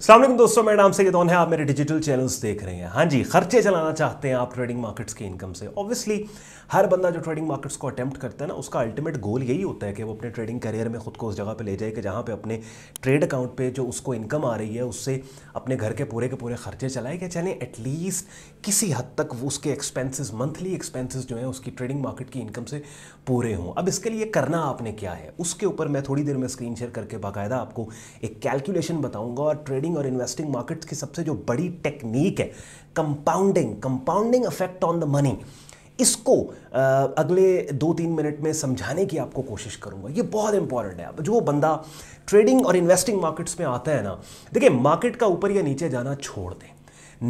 अस्सलाम वालेकुम दोस्तों, मेरा नाम सैयद है। आप मेरे डिजिटल चैनल्स देख रहे हैं। हाँ जी, खर्चे चलाना चाहते हैं आप ट्रेडिंग मार्केट्स की इनकम से। ऑब्वियसली हर बंदा जो ट्रेडिंग मार्केट्स को अटेम्प्ट करता है ना, उसका अल्टीमेट गोल यही होता है कि वो अपने ट्रेडिंग करियर में खुद को उस जगह पे ले जाए कि जहाँ पे अपने ट्रेड अकाउंट पे जो उसको इनकम आ रही है उससे अपने घर के पूरे खर्चे चलाए कि चलें एटलीस्ट किसी हद तक वो उसके एक्सपेंसेस, मंथली एक्सपेंसेस जो है उसकी ट्रेडिंग मार्केट की इनकम से पूरे हों। अब इसके लिए करना आपने क्या है, उसके ऊपर मैं थोड़ी देर में स्क्रीन शेयर करके बाकायदा आपको एक कैलकुलेशन बताऊंगा। और ट्रेडिंग और इन्वेस्टिंग मार्केट्स की सबसे जो बड़ी टेक्निक है compounding effect on the money, इसको अगले 2-3 मिनट में समझाने की आपको कोशिश करूंगा। ये बहुत इंपॉर्टेंट है। अब जो बंदा ट्रेडिंग और इन्वेस्टिंग मार्केट्स में आता है ना, देखिए मार्केट का ऊपर या नीचे जाना छोड़ दें।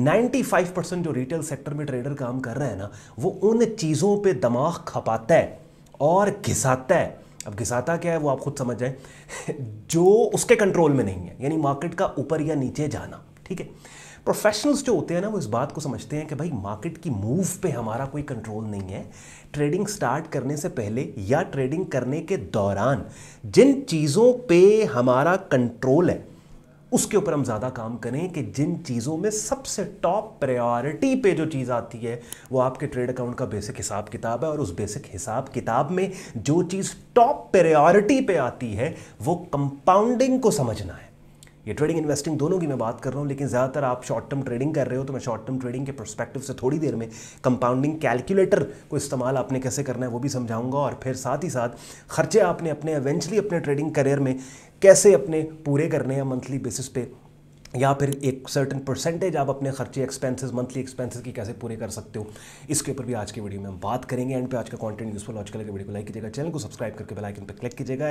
95% जो रिटेल सेक्टर में ट्रेडर काम कर रहे हैं ना, वो उन चीज़ों पे दिमाग खपाता है और घिसाता है। अब घिसाता क्या है वो आप खुद समझ जाएं जो उसके कंट्रोल में नहीं है, यानी मार्केट का ऊपर या नीचे जाना। ठीक है, प्रोफेशनल्स जो होते हैं ना, वो इस बात को समझते हैं कि भाई मार्केट की मूव पे हमारा कोई कंट्रोल नहीं है। ट्रेडिंग स्टार्ट करने से पहले या ट्रेडिंग करने के दौरान जिन चीज़ों पे हमारा कंट्रोल है उसके ऊपर हम ज़्यादा काम करें कि जिन चीज़ों में सबसे टॉप प्रायोरिटी पे जो चीज़ आती है वो आपके ट्रेड अकाउंट का बेसिक हिसाब किताब है। और उस बेसिक हिसाब किताब में जो चीज़ टॉप प्रायोरिटी पे आती है वो कंपाउंडिंग को समझना है। ये ट्रेडिंग इन्वेस्टिंग दोनों की मैं बात कर रहा हूँ, लेकिन ज़्यादातर आप शॉर्ट टर्म ट्रेडिंग कर रहे हो तो मैं शॉर्ट टर्म ट्रेडिंग के पर्सपेक्टिव से थोड़ी देर में कंपाउंडिंग कैलकुलेटर को इस्तेमाल आपने कैसे करना है वो भी समझाऊंगा। और फिर साथ ही साथ खर्चे आपने अपने एवेंचुअली अपने ट्रेडिंग करियर में कैसे अपने पूरे करने हैं मंथली बेसिस पे, या फिर एक सर्टन परसेंटेज आप अपने खर्चे एक्सपेंसेस, मंथली एक्सपेंसेस की कैसे पूरे कर सकते हो, इसके ऊपर भी आज की वीडियो में हम बात करेंगे। एंड पे आज का कंटेंट यूजफुल लॉजिकल लगे वीडियो को लाइक कीजिएगा, चैनल को सब्सक्राइब करके बेल आइकन पे क्लिक कीजिएगा।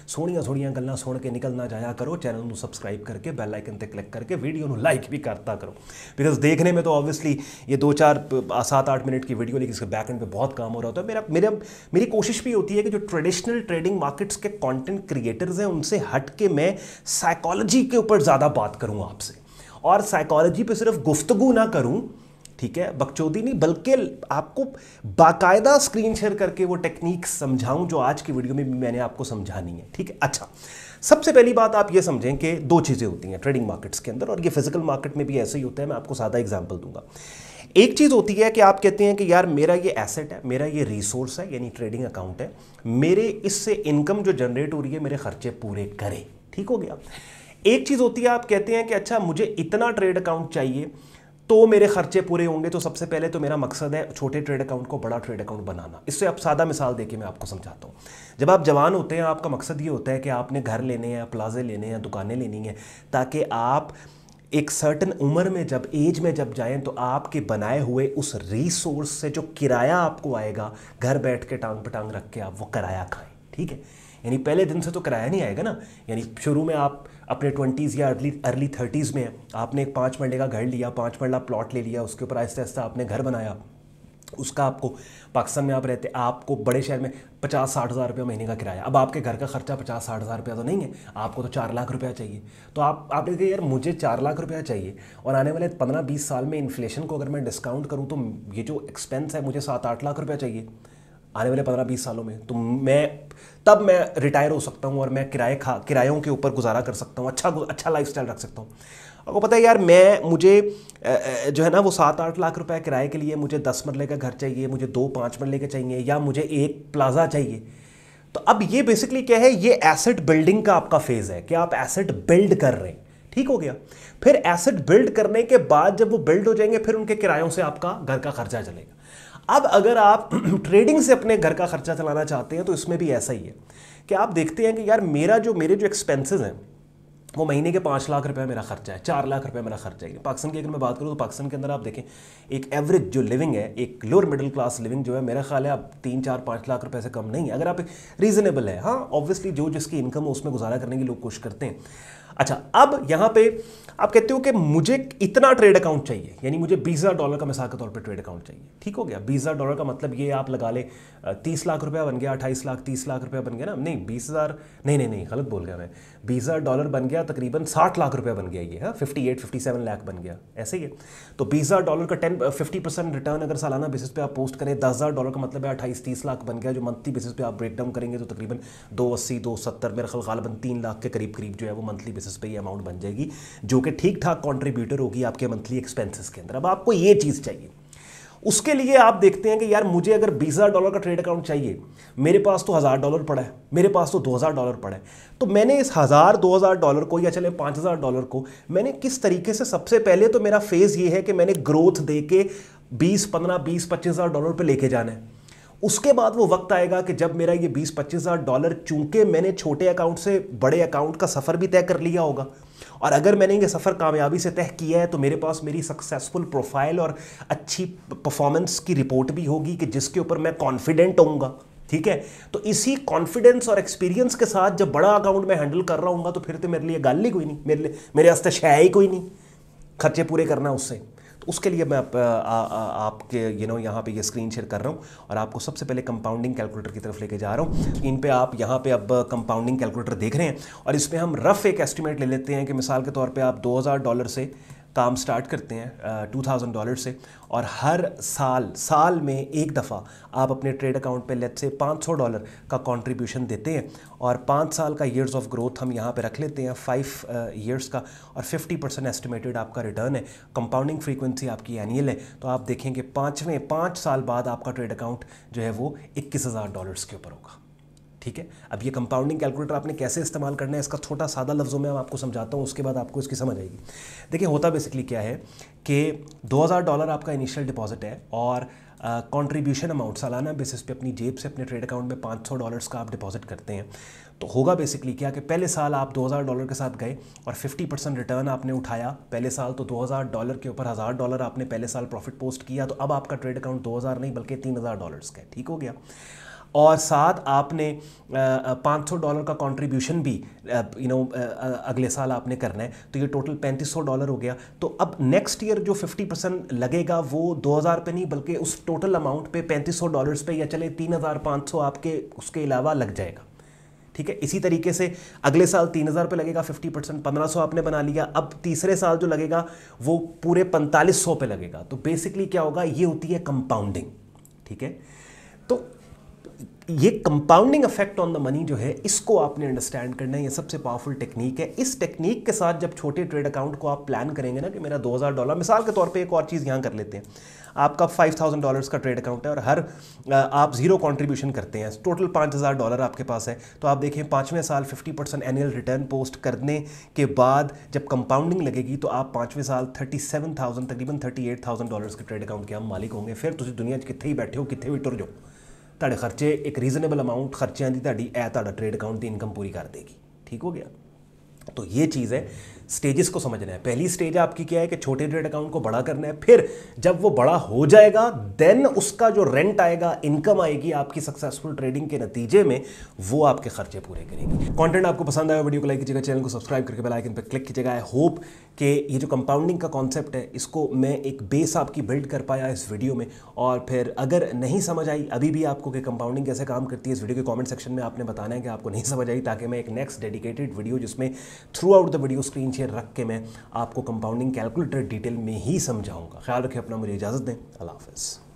सोनिया गल्ला सुन के निकल ना जाया करो, चैनल को सब्सक्राइब करके बेल आइकन पे क्लिक करके वीडियो को लाइक भी करता करो। बिकॉज देखने में तो ऑब्वियसली ये 2-4-7-8 मिनट की वीडियो, लेकिन इसके बैक एंड पे बहुत काम हो रहा होता है। मेरी कोशिश भी होती है कि जो ट्रेडिशनल ट्रेडिंग मार्केट्स के कॉन्टेंट क्रिएटर्स हैं उनसे हट के मैं साइकोलॉजी के ऊपर ज़्यादा बात करूँ आपसे, और साइकोलॉजी पे सिर्फ गुफ्तगू ना करूं, ठीक है, बकचोदी नहीं, बल्कि आपको बाकायदा स्क्रीन शेयर करके वो टेक्निक समझाऊं जो आज की वीडियो में भी मैंने आपको समझानी है। ठीक है, अच्छा, सबसे पहली बात आप ये समझें कि दो चीज़ें होती हैं ट्रेडिंग मार्केट्स के अंदर, और ये फिजिकल मार्केट में भी ऐसे ही होता है। मैं आपको सादा एग्जाम्पल दूंगा। एक चीज़ होती है कि आप कहते हैं कि यार मेरा ये एसेट है, मेरा ये रिसोर्स है, यानी ट्रेडिंग अकाउंट है, मेरे इससे इनकम जो जनरेट हो रही है मेरे खर्चे पूरे करे। ठीक हो गया। एक चीज़ होती है आप कहते हैं कि अच्छा मुझे इतना ट्रेड अकाउंट चाहिए तो मेरे खर्चे पूरे होंगे, तो सबसे पहले तो मेरा मकसद है छोटे ट्रेड अकाउंट को बड़ा ट्रेड अकाउंट बनाना। इससे आप सादा मिसाल देके मैं आपको समझाता हूँ। जब आप जवान होते हैं आपका मकसद ये होता है कि आपने घर लेने हैं, प्लाजे लेने हैं, दुकानें लेनी हैं, ताकि आप एक सर्टन उम्र में जब एज में जब जाएं तो आपके बनाए हुए उस रिसोर्स से जो किराया आपको आएगा, घर बैठ के टांग पटांग रख के आप वो किराया खाएं। ठीक है, यानी पहले दिन से तो किराया नहीं आएगा ना। यानी शुरू में आप अपने 20s या अर्ली 30s में आपने एक 5 मरले का घर लिया, 5 मरला प्लॉट ले लिया, उसके ऊपर आहिस्ता आहिस्ता आपने घर बनाया। उसका आपको पाकिस्तान में आप रहते, आपको बड़े शहर में 50-60 हज़ार रुपये महीने का किराया। अब आपके घर का खर्चा 50-60 हज़ार रुपया तो नहीं है, आपको तो 4 लाख रुपया चाहिए। तो आपने कहा यार मुझे 4 लाख रुपया चाहिए, और आने वाले 15-20 साल में इन्फ्लेशन को अगर मैं डिस्काउंट करूँ तो ये जो एक्सपेंस है मुझे 7-8 लाख रुपया चाहिए आने वाले 15-20 सालों में। तो तब मैं रिटायर हो सकता हूँ और मैं किरायों के ऊपर गुजारा कर सकता हूँ, अच्छा लाइफस्टाइल रख सकता हूँ। आपको पता है यार मुझे जो है ना वो 7-8 लाख रुपए किराए के लिए मुझे 10 मरले का घर चाहिए, मुझे 2-5 मरले के चाहिए, या मुझे एक प्लाजा चाहिए। तो अब ये बेसिकली क्या है, ये एसेट बिल्डिंग का आपका फेज है कि आप एसेट बिल्ड कर रहे हैं। ठीक हो गया। फिर एसेट बिल्ड करने के बाद जब वो बिल्ड हो जाएंगे फिर उनके किरायों से आपका घर का खर्चा चलेगा। अब अगर आप ट्रेडिंग से अपने घर का खर्चा चलाना चाहते हैं तो इसमें भी ऐसा ही है कि आप देखते हैं कि यार मेरे जो एक्सपेंसेस हैं वो महीने के 5 लाख रुपए मेरा खर्चा है, 4 लाख रुपए मेरा खर्चा है। पाकिस्तान की अगर मैं बात करूँ तो पाकिस्तान के अंदर आप देखें एक एवरेज जो लिविंग है, एक लोअर मिडिल क्लास लिविंग जो है, मेरा ख्याल है आप 3-4-5 लाख रुपए से कम नहीं है, अगर आप रीज़नेबल है। हाँ ऑब्वियसली जो जिसकी इनकम है उसमें गुजारा करने की लोग कोशिश करते हैं। अच्छा, अब यहाँ पे आप कहते हो कि मुझे इतना ट्रेड अकाउंट चाहिए, यानी मुझे $20,000 का मिसाल के तौर पे ट्रेड अकाउंट चाहिए। ठीक हो गया। $20,000 का मतलब ये आप लगा ले 30 लाख रुपया बन गया, 28 लाख 30 लाख रुपया बन गया ना, नहीं 20,000 नहीं गलत बोल गया मैं, $20,000 बन गया तकरीबन 60 लाख रुपया बन गया ये, हाँ 58-57 लाख बन गया, ऐसे ही है। तो $20,000 का 50% रिटर्न अगर सालाना बेसिस पे आप पोस्ट करें, $10,000 का मतलब है 28-30 लाख बन गया, जो मंथली बेसिस पे आप ब्रेक डाउन करेंगे तो तकरीबन 280-270 मेरे ख्याल गालिबन 3 लाख के करीब जो है वो मंथली बेसिस पे ये अमाउंट बन जाएगी, जो कि कि ठीक ठाक कंट्रीब्यूटर होगी आपके मंथली एक्सपेंसेस के अंदर। अब आपको ये चीज़ चाहिए, उसके लिए आप देखते हैं कि यार मुझे अगर $20,000 का ट्रेड अकाउंट चाहिए, मेरे पास तो $1,000 पड़ा है, मेरे पास तो $2,000 पड़ा है, तो मैंने इस $1,000-$2,000 को या चले $5,000 को मैंने किस तरीके से, सबसे पहले तो मेरा फेज़ ये है कि मैंने ग्रोथ दे के 20, 15, 20, $25,000 पे लेके जाना है। उसके बाद वो वक्त आएगा कि जब मेरा ये $20-25,000, चूंकि मैंने छोटे अकाउंट से बड़े अकाउंट का सफ़र भी तय कर लिया होगा, और अगर मैंने ये सफ़र कामयाबी से तय किया है तो मेरे पास मेरी सक्सेसफुल प्रोफाइल और अच्छी परफॉर्मेंस की रिपोर्ट भी होगी कि जिसके ऊपर मैं कॉन्फिडेंट होऊंगा। ठीक है, तो इसी कॉन्फिडेंस और एक्सपीरियंस के साथ जब बड़ा अकाउंट मैं हैंडल कर रहा हूँ तो फिर तो मेरे लिए गल ही कोई नहीं, मेरे वास्ते शय ही कोई नहीं, खर्चे पूरे करना उससे। तो उसके लिए मैं आपके यहाँ पे ये स्क्रीन शेयर कर रहा हूँ और आपको सबसे पहले कंपाउंडिंग कैलकुलेटर की तरफ लेके जा रहा हूँ। इन पे आप यहाँ पे अब कंपाउंडिंग कैलकुलेटर देख रहे हैं और इसमें हम रफ एक एस्टिमेट ले लेते हैं कि मिसाल के तौर पे आप $2,000 से काम स्टार्ट करते हैं, $2,000 से, और हर साल में एक दफ़ा आप अपने ट्रेड अकाउंट पे लेट से $500 का कंट्रीब्यूशन देते हैं, और 5 साल का ईयर्स ऑफ ग्रोथ हम यहाँ पे रख लेते हैं 5 ईयर्स का, और 50% एस्टिमेटेड आपका रिटर्न है। कंपाउंडिंग फ्रीक्वेंसी आपकी एनुअल है, तो आप देखेंगे 5 साल बाद आपका ट्रेड अकाउंट जो है वो $21,000 के ऊपर होगा। ठीक है, अब ये कंपाउंडिंग कैलकुलेटर आपने कैसे इस्तेमाल करना है इसका छोटा सादा लफ्ज़ों में मैं आपको समझाता हूँ, उसके बाद आपको इसकी समझ आएगी। देखिए होता बेसिकली क्या है कि $2,000 आपका इनिशियल डिपॉजिट है और कंट्रीब्यूशन अमाउंट सालाना बेसिस पे अपनी जेब से अपने ट्रेड अकाउंट में $500 का आप डिपॉजिट करते हैं। तो होगा बेसिकली क्या कि पहले साल आप $2,000 के साथ गए और 50% रिटर्न आपने उठाया पहले साल, तो $2,000 के ऊपर $1,000 आपने पहले साल प्रॉफिट पोस्ट किया, तो अब आपका ट्रेड अकाउंट 2,000 नहीं बल्कि $3,000 का है। ठीक हो गया, और साथ आपने $500 का कंट्रीब्यूशन भी अगले साल आपने करना है, तो ये टोटल $3,500 हो गया। तो अब नेक्स्ट ईयर जो 50% लगेगा वो 2,000 पे नहीं बल्कि उस टोटल अमाउंट पे $3,500 पे या चले 3,500 आपके उसके अलावा लग जाएगा। ठीक है, इसी तरीके से अगले साल 3,000 पे लगेगा 50%, 1,500 आपने बना लिया। अब तीसरे साल जो लगेगा वो पूरे 4,500 पे लगेगा। तो बेसिकली क्या होगा, ये होती है कंपाउंडिंग। ठीक है, तो ये compounding effect on the money जो है इसको आपने अंडरस्टैंड करना है, ये सबसे पावरफुल टेक्निक है। इस टेक्निक के साथ जब छोटे ट्रेड अकाउंट को आप प्लान करेंगे ना कि मेरा $2,000, मिसाल के तौर पे एक और चीज़ यहाँ कर लेते हैं, आपका $5,000 का ट्रेड अकाउंट है और हर आप ज़ीरो कंट्रीब्यूशन करते हैं, टोटल $5,000 आपके पास है, तो आप देखें 5वें साल 50% एनुअल रिटर्न पोस्ट करने के बाद जब कंपाउंडिंग लगेगी तो आप 5वें साल 37,000 तकरीबन $38,000 के ट्रेड अकाउंट के हम मालिक होंगे। फिर तुम दुनिया कितने ही बैठे हो, कितने भी टुर जाओ, ਤੁਹਾਡੇ खर्चे एक रीजनेबल अमाउंट खर्चों की ਤੁਹਾਡਾ ट्रेड अकाउंट की इनकम पूरी कर देगी। ठीक हो गया, तो ये चीज़ है, स्टेजेस को समझना है। पहली स्टेज आपकी क्या है कि छोटे ट्रेड अकाउंट को बड़ा करना है, फिर जब वो बड़ा हो जाएगा देन उसका जो रेंट आएगा, इनकम आएगी आपकी सक्सेसफुल ट्रेडिंग के नतीजे में, वो आपके खर्चे पूरे करेगी। कंटेंट आपको पसंद आया, वीडियो को लाइक कीजिएगा, चैनल को सब्सक्राइब करके बेल आइकन पर क्लिक कीजिएगा। आई होप कि ये जो कंपाउंडिंग का कॉन्सेप्ट है इसको मैं एक बेस आपकी बिल्ड कर पाया इस वीडियो में, और फिर अगर नहीं समझ आई अभी भी आपको कि कंपाउंडिंग कैसे काम करती है, इस वीडियो के कमेंट सेक्शन में आपने बताना है कि आपको नहीं समझ आई, ताकि मैं एक नेक्स्ट डेडिकेटेड वीडियो जिसमें through out the video screen share रख के मैं आपको कंपाउंडिंग कैलकुलेटर डिटेल में ही समझाऊंगा। ख्याल रखें अपना, मुझे इजाज़त दें, अल्लाह हाफ़िज़।